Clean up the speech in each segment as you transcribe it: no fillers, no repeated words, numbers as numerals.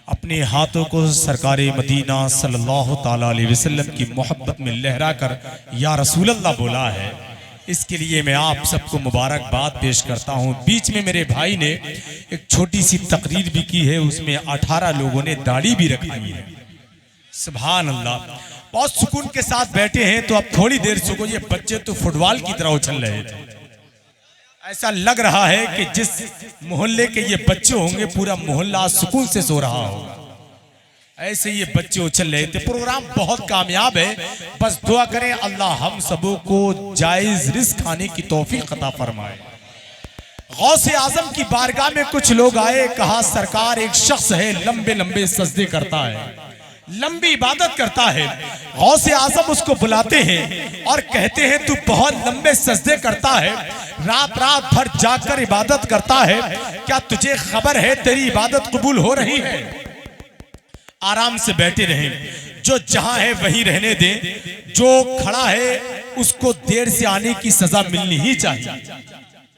अपने हाथों को सरकारे मदीना सल्लल्लाहु ताला अलैहि वसल्लम की मोहब्बत में लहरा कर या रसूल अल्लाह बोला है। इसके लिए मैं आप सबको मुबारकबाद पेश करता हूँ। बीच में मेरे भाई ने एक छोटी सी तकरीर भी की है, उसमें 18 लोगों ने दाढ़ी भी रखी है। सुभान अल्लाह, बहुत सुकून के साथ बैठे हैं। तो अब थोड़ी देर सुकून, ये बच्चे तो फुटबॉल की तरह उछल रहे थे। ऐसा लग रहा है कि जिस मोहल्ले के ये बच्चे होंगे पूरा मोहल्ला सुकून से सो रहा होगा। ऐसे ये बच्चे उछल रहे थे। प्रोग्राम बहुत कामयाब है। बस दुआ करें अल्लाह हम सबों को जायज रिस्क खाने की तौफीक अता फरमाए। गौसे आजम की बारगाह में कुछ लोग आए, कहा सरकार एक शख्स है लंबे लंबे सजदे करता है, लंबी इबादत करता है। गौसे आजम उसको बुलाते हैं और कहते हैं तू बहुत लंबे सजदे करता है, रात रात भर जाकर इबादत करता है, क्या तुझे खबर है तेरी इबादत कबूल हो रही है? आराम से बैठे रहें, जो जहां है वहीं रहने दें। जो खड़ा है उसको देर से आने की सजा मिलनी ही चाहिए।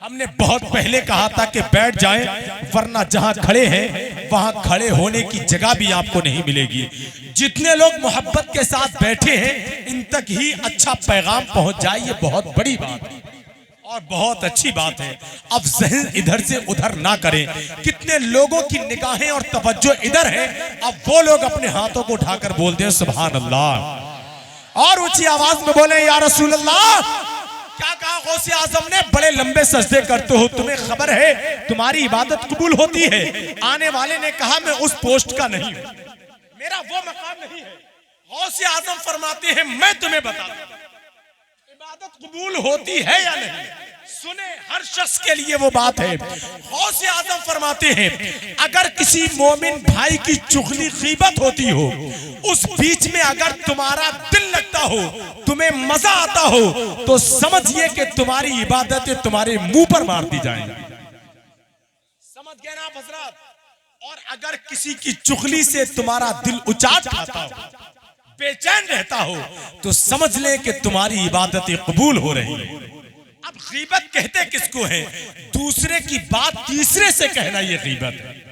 हमने बहुत पहले कहा था कि बैठ जाएं, वरना जहां खड़े हैं वहां खड़े होने की जगह भी आपको नहीं मिलेगी। जितने लोग मोहब्बत के साथ बैठे हैं इन तक ही अच्छा पैगाम पहुंच जाए, ये बहुत बड़ी बात है और बहुत अच्छी बात है। अब ज़हन इधर से उधर ना करें। कितने लोगों की निगाहें और तवज्जो इधर है, अब वो लोग अपने हाथों को उठाकर बोलते हैं सुभान अल्लाह, और ऊंची आवाज में बोले या रसूल अल्लाह। क्या कहा गौसे आजम ने? बड़े लंबे सजदे करते हो, तुम्हें खबर है तुम्हारी इबादत कबूल होती है? आने वाले ने कहा मैं उस पोस्ट का नहीं हूं, मेरा वो मकाम नहीं है। गौसे आजम फरमाते हैं मैं तुम्हें बता दूं इबादत कबूल होती है या नहीं। सुने, हर शख्स के लिए वो बात है। गौसे आजम फरमाते हैं अगर किसी मोमिन भाई की चुगली गीबत होती हो, उस बीच में अगर तुम्हारा दिल लगता हो, तुम्हें मजा आता हो, तो समझिए कि तुम्हारी इबादतें तुम्हारे मुंह पर मार दी जाएंगी। समझ गए ना हजरात? और अगर किसी की चुगली से तुम्हारा दिल उचाट खाता हो, बेचैन रहता हो, तो समझ ले कि तुम्हारी इबादतें कबूल हो रही है। अब गीबत कहते किसको है? दूसरे की बात तीसरे से कहना, ये गीबत है।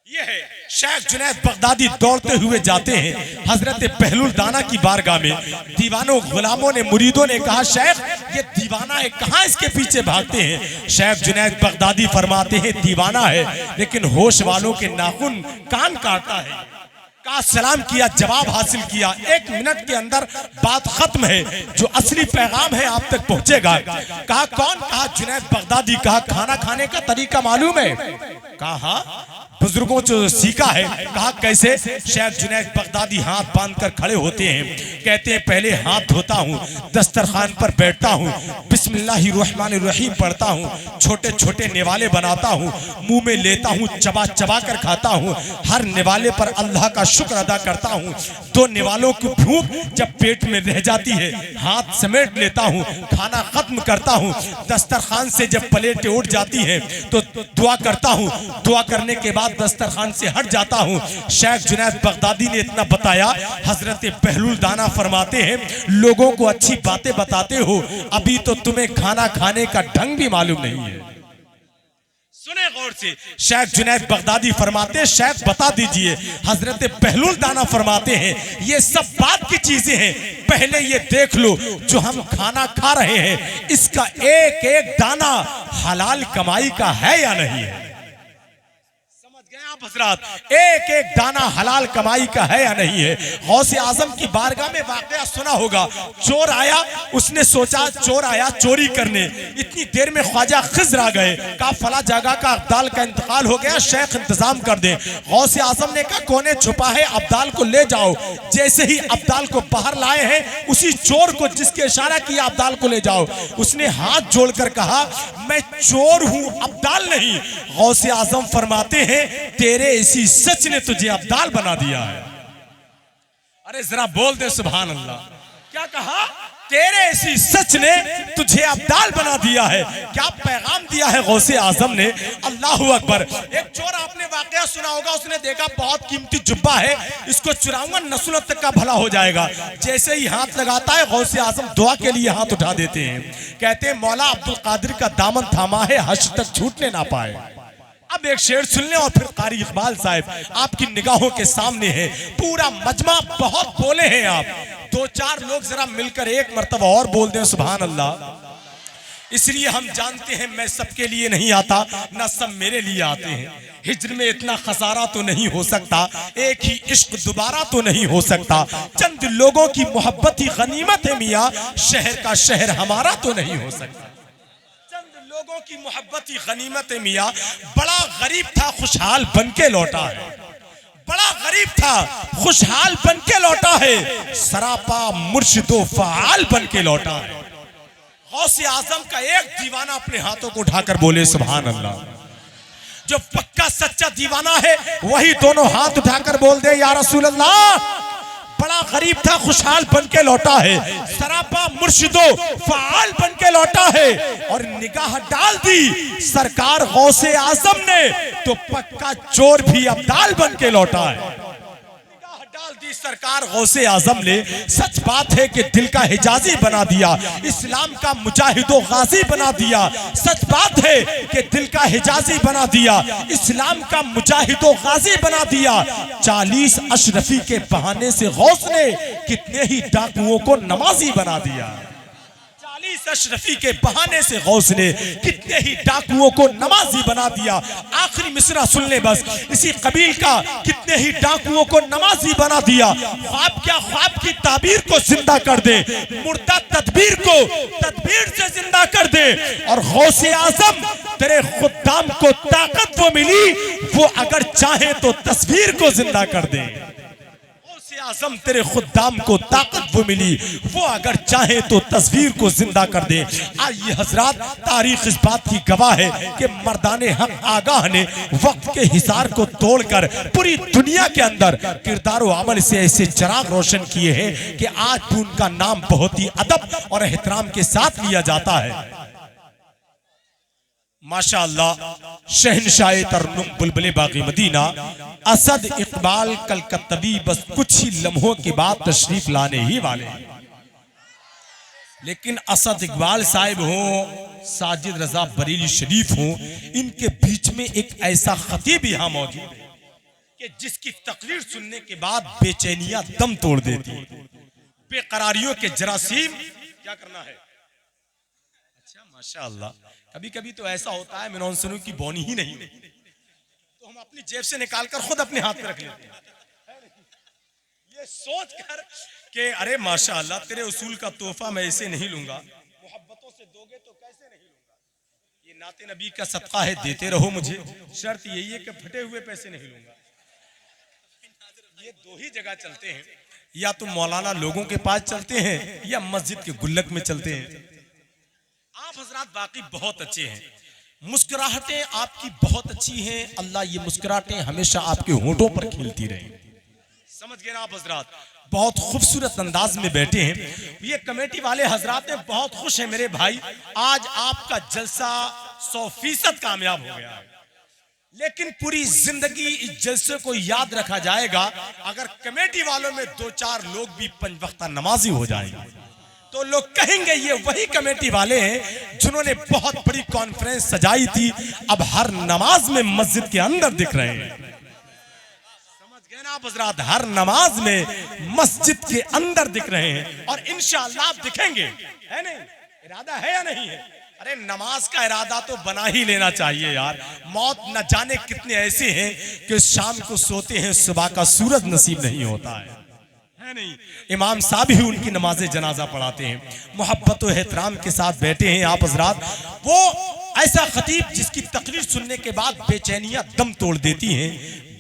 ये है शेख जुनैद बगदादी दौड़ते हुए जाते हैं हजरत पहलुल दाना की बारगाह में। दीवानों गुलामों ने, मुरीदों ने कहा शेख ये दीवाना है, कहां इसके पीछे भागते हैं? शेख जुनैद बगदादी फरमाते हैं दीवाना है लेकिन होश वालों के नाखून कान काटता है। कहा सलाम किया, जवाब हासिल किया, 1 मिनट के अंदर बात खत्म है, जो असली पैगाम है आप तक पहुंचेगा। कहा कौन? कहा जुनैद बगदादी। कहा खाना खाने का तरीका मालूम है? कहा हाँ, बुजुर्गों से सीखा है। कहा कैसे? शेख जुनैद बगदादी हाथ बांधकर खड़े होते हैं, कहते हैं पहले हाथ धोता हूँ, दस्तरखान पर बैठता हूँ, बिस्मिल्लाहिर्रहमानिर्रहीम पढ़ता हूँ, छोटे छोटे निवाले बनाता हूँ, मुंह में लेता हूँ, चबा चबा कर खाता हूँ, हर निवाले पर अल्लाह का शुक्र अदा करता हूँ। 2 निवालों की भूख जब पेट में रह जाती है हाथ समेट लेता हूँ, खाना खत्म करता हूँ, दस्तरखान से जब प्लेटें उठ जाती है तो दुआ करता हूँ, दुआ करने के बाद दस्तरखान से हट जाता हूँ। शेख जुनैद बगदादी ने इतना बताया। हजरत पहलुल दाना फरमाते हैं लोगों को अच्छी बातें बताते हो, अभी तो तुम्हें खाना खाने का ढंग भी मालूम नहीं है। सुने गौर से, शेख जुनैद बगदादी फरमाते हैं शेख बता दीजिए। हजरत पहलुल दाना फरमाते हैं ये सब बात की चीजें हैं, पहले ये देख लो जो हम खाना खा रहे हैं इसका एक एक दाना हलाल कमाई का है या नहीं है। हजरात, एक एक दाना हलाल कमाई का है या नहीं है। गौसे आजम की बारगाह में वाकया सुना होगा, चोर आया, उसने सोचा चोर आया चोरी करने, इतनी देर में ख्वाजा खिज़्र आ गए। कहा फला जगह का अब्दाल का इंतकाल हो गया, शेख इंतजाम कर दे। गौसे आजम ने कहा कोने छुपा है, अब्दाल को ले जाओ। जैसे ही अब्दाल को बाहर लाए हैं, उसी चोर को जिसके इशारा किया अब्दाल को ले जाओ, उसने हाथ जोड़कर कहा मैं चोर हूं, अब्दाल नहीं। गौसे आजम फरमाते हैं तेरे इसी सच ने तुझे अब्दाल बना दिया है। अरे जरा बोल दे सुभान अल्लाह। क्या कहा? तेरे इसी सच ने तुझे अब्दाल बना दिया है। क्या पैगाम दिया है गौसे आजम ने। अल्लाहू अकबर। एक चोर आपने वाकया सुना होगा, उसने देखा बहुत कीमती जुब्बा है, इसको चुराऊंगा नस्लों तक का भला हो जाएगा। जैसे ही हाथ लगाता है गौसे आजम दुआ के लिए हाथ उठा देते हैं, कहते हैं मौला अब्दुल कादिर का दामन थामा है, हश्र तक छूटने ना पाए। अब एक शेर सुन लें और फिर कारी इकबाल साहब आपकी निगाहों के सामने है। पूरा मजमा बहुत बोले हैं आप, दो चार लोग जरा मिलकर एक मर्तबा और बोल दें सुभान अल्लाह। इसलिए हम जानते हैं मैं सबके लिए नहीं आता, ना सब मेरे लिए आते हैं। हिज्र में इतना खसारा तो नहीं हो सकता, एक ही इश्क दोबारा तो नहीं हो सकता। चंद लोगों की मोहब्बत ही गनीमत है मियाँ, शहर का शहर हमारा तो नहीं हो सकता। चंद लोगों की मोहब्बत ही गनीमत है मियाँ। बड़ा गरीब था खुशहाल बन के लौटा है, बड़ा गरीब था खुशहाल बन के लौटा है, सरापा मुर्शिदो फ़आल बन के लौटा है। गौसे आजम का एक दीवाना अपने हाथों को उठाकर बोले सुभान अल्लाह। जो पक्का सच्चा दीवाना है वही दोनों हाथ उठाकर बोल दे या रसूल अल्लाह। बड़ा गरीब था खुशहाल बन के लौटा है, सरापा मुर्शिदो फ़आल बन के लौटा है। और निगाह डाल दी सरकार गौसे आजम ने तो पक्का चोर भी अब्दाल बन के लौटा है। डाल दी सरकार गौसे आजम ने, सच बात है कि दिल का हिजाजी बना दिया, इस्लाम का मुजाहिदो गाजी बना दिया। सच बात है कि दिल का हिजाजी बना दिया, इस्लाम का मुजाहिदो गाजी बना दिया। 40 अशरफी के बहाने से गौस ने कितने ही डाकुओं को नमाजी बना दिया। 40 अशरफी के बहाने से गौस ने कितने ही डाकुओं को नमाजी बना दिया। आखिरी मिसरा सुन ले बस, इसी कबील का कितने ही डाकुओं को नमाजी बना दिया। ख्वाब क्या ख्वाब की ताबीर को जिंदा कर दे, मुर्दा तदबीर को तदबीर से जिंदा कर दे। और गौसे आजम तेरे खुद्दाम को ताकत वो मिली, वो अगर चाहे तो तस्वीर को जिंदा कर दे। आजम तेरे खुद्दाम को ताकत वो मिली, वो अगर चाहे तो तस्वीर को जिंदा कर दे। आइए हजरात, तारीख इस बात की गवाह है कि मर्दाने हक आगाह ने वक्त के हिसार को तोड़कर पूरी दुनिया के अंदर किरदार व अमल से ऐसे चिराग रोशन किए हैं कि आज भी उनका नाम बहुत ही अदब और एहतराम के साथ लिया जाता है। माशाअल्लाह, शहनशाह तरन्नुम बुलबुले बागी मदीना असद इकबाल कलकत्तवी बस कुछ ही लम्हों के बाद तशरीफ लाने ही वाले हैं। लेकिन असद इकबाल साहिब हो, साजिद रजा बरेली शरीफ हो, इनके बीच में एक ऐसा खतीब यहाँ मौजूद है कि जिसकी तकरीर सुनने के बाद बेचैनियां दम तोड़ देती है। बेकरारियों के जरासीम क्या करना है। अच्छा माशाअल्लाह, कभी कभी तो ऐसा होता है मिनोंसनों की बोनी ही नहीं तो हम अपनी जेब से निकालकर खुद अपने हाथ में रख लेते हैं, ये सोच कर कि अरे माशाअल्लाह तेरे उसूल का तोहफा मैं ऐसे नहीं लूंगा, मोहब्बतों से दोगे तो कैसे नहीं लूंगा, ये नाते नबी का सदका है देते रहो मुझे, शर्त यही है कि फटे हुए पैसे नहीं लूंगा। ये दो ही जगह चलते हैं, या तो मौलाना लोगों के पास चलते हैं या मस्जिद के गुल्लक में चलते हैं। आप हजरात बाकी बहुत अच्छे हैं, मुस्कुराहटें आपकी बहुत अच्छी हैं, अल्लाह ये मुस्कुराहटें हमेशा आपके होंठों पर खिलती रहे। समझ गए ना आप हजरात, बहुत खूबसूरत अंदाज में बैठे हैं। ये कमेटी वाले हजरात हैं, बहुत खुश हैं मेरे भाई, आज आपका जलसा 100% कामयाब हो गया है। लेकिन पूरी जिंदगी इस जलसे को याद रखा जाएगा अगर कमेटी वालों में 2-4 लोग भी 5 वक्त नमाजी हो जाएंगे तो लोग कहेंगे ये वही कमेटी वाले हैं जिन्होंने बहुत बड़ी कॉन्फ्रेंस सजाई थी, अब हर नमाज में मस्जिद के अंदर दिख रहे हैं। समझ गए ना आप हजरात, हर नमाज में मस्जिद के अंदर दिख रहे हैं और इंशाअल्लाह आप दिखेंगे, है नहीं? इरादा है या नहीं है? अरे नमाज का इरादा तो बना ही लेना चाहिए यार। मौत न जाने कितने ऐसे हैं कि शाम को सोते हैं सुबह का सूरज नसीब नहीं होता है नहीं? इमाम साहब ही उनकी नमाज़े जनाजा पढ़ाते हैं, मोहब्बत और एहतराम के साथ बैठे हैं आप हजरात। वो ऐसा खतीब जिसकी तकरीर सुनने के बाद बेचैनियां दम तोड़ देती हैं,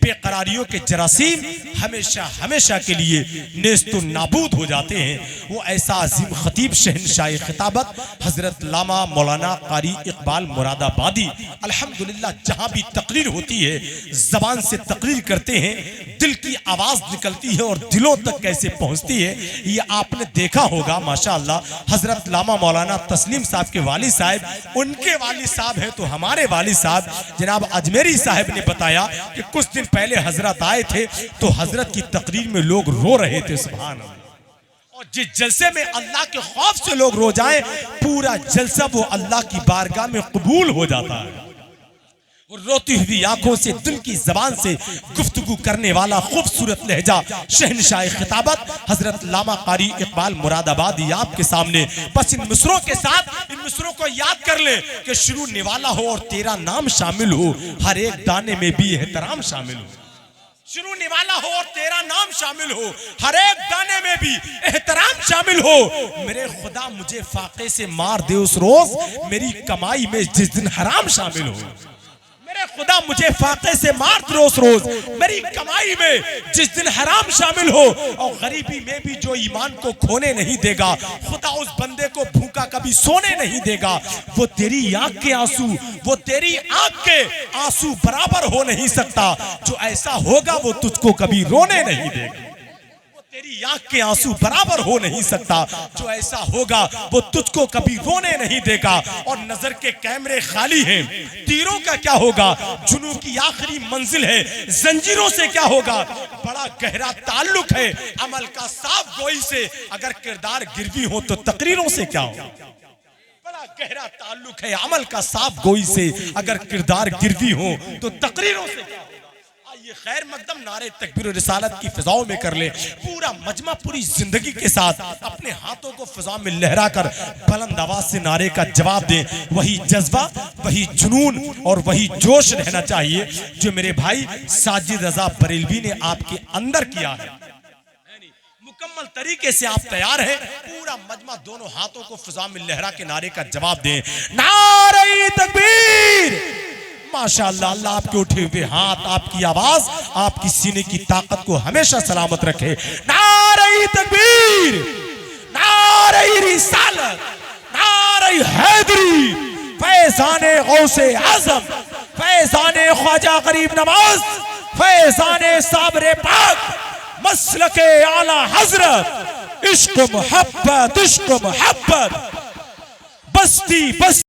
बेकरारियों के जरासीम हमेशा हमेशा के लिए नेस्तो नाबूद हो जाते हैं। वो ऐसा अजीम खतीब शहनशाह खिताबत हजरत लामा मौलाना कारी इकबाल मुरादाबादी अल्हम्दुलिल्लाह जहाँ भी तकरीर होती है जबान से तकरीर करते हैं, दिल की आवाज़ निकलती है और दिलों तक कैसे पहुँचती है ये आपने देखा होगा। माशाअल्लाह हजरत लामा मौलाना तस्लीम साहब के वाली साहब, उनके वाली साहब है तो हमारे वाली साहब जनाब अजमेरी साहब ने बताया कि कुछ दिन पहले हजरत आए थे तो हजरत की तकरीर में लोग रो रहे थे सुभान अल्लाह। और जिस जलसे में अल्लाह के खौफ से लोग रो जाएं पूरा जलसा वो अल्लाह की बारगाह में कबूल हो जाता है। वो रोती हुई आंखों से, दिल की जबान से गुफ्तगू करने वाला खूबसूरत लहजा, शहनशाह खिताबत हजरत लामा कारी इकबाल मुरादाबादी आपके सामने। बस इन मिसरों के साथ इन मिसरों को याद कर ले कि शुरू निवाला हो और तेरा नाम शामिल हो, हर एक दाने में भी एहतराम शामिल हो। शुरू निवाला हो और तेरा नाम शामिल हो, हर एक दाने में भी एहतराम शामिल हो। मेरे खुदा मुझे फाके से मार दे उस रोज, मेरी कमाई में जिस दिन हराम शामिल हो। मेरे खुदा मुझे फाके से मार दे उस रोज, मेरी कमाई में जिस दिन हराम शामिल हो। और गरीबी में भी जो ईमान को खोने नहीं देगा, खुदा उस बंदे को भूखा कभी सोने नहीं देगा। वो तेरी आंख के आंसू, वो तेरी आंख के आंसू बराबर हो नहीं सकता। जो ऐसा होगा वो तुझको कभी रोने नहीं देगा। तेरी आंख के आंसू बराबर हो नहीं सकता। जो ऐसा होगा वो तुझको कभी रोने नहीं देगा। और नजर के कैमरे खाली हैं, तीरों का क्या होगा? जुनू की आखिरी मंजिल है, जंजीरों से क्या होगा? बड़ा गहरा ताल्लुक है अमल का साफ गोई से, अगर किरदार गिरवी हो तो तकरीरों से क्या होगा? बड़ा गहरा ताल्लुक है अमल का साफ गोई से, अगर किरदार गिरवी हो तो तकरीरों से क्या होगा? ये खैर मकदम नारे तकबीर और रिसालत की फिजाओं में कर ले। पूरा मजमा पूरी जिंदगी के साथ अपने हाथों को फिजा में लहराकर बुलंद आवाज से नारे का जवाब दे। वही जज्बा, वही जुनून और वही जोश रहना चाहिए जो मेरे भाई साजिद रजा बरेलवी ने आपके अंदर किया है। मुकम्मल तरीके से आप तैयार हैं। पूरा मजमा दोनों हाथों को फिजा में लहरा के नारे का जवाब दे। नारे तकबीर। माशाअल्लाह, अल्लाह आपके उठे हुए हाथ, आपकी आवाज, आपकी सीने की ताकत को हमेशा सलामत रखे। नारे तकबीर, नारे रिसालत, नारे हैदरी, फैज़ाने गौसे आज़म, फैज़ाने ख्वाजा गरीब नवाज, फैज़ाने साबरे पाक, मसलके आला हजरत, इश्क मोहब्बत, इश्क मोहब्बत, बस्ती बस्ती।